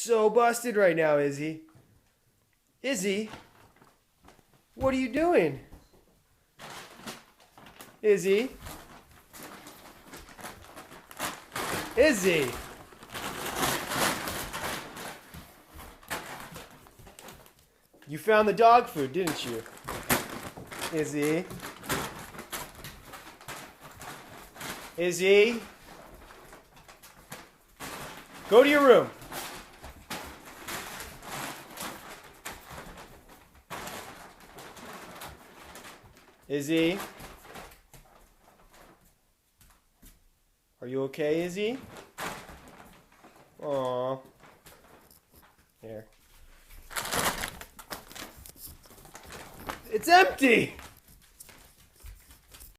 so busted right now, Izzy. Izzy? What are you doing? Izzy? Izzy? You found the dog food, didn't you? Izzy? Izzy? Go to your room. Izzy? Are you okay, Izzy? Aww. Here. It's empty!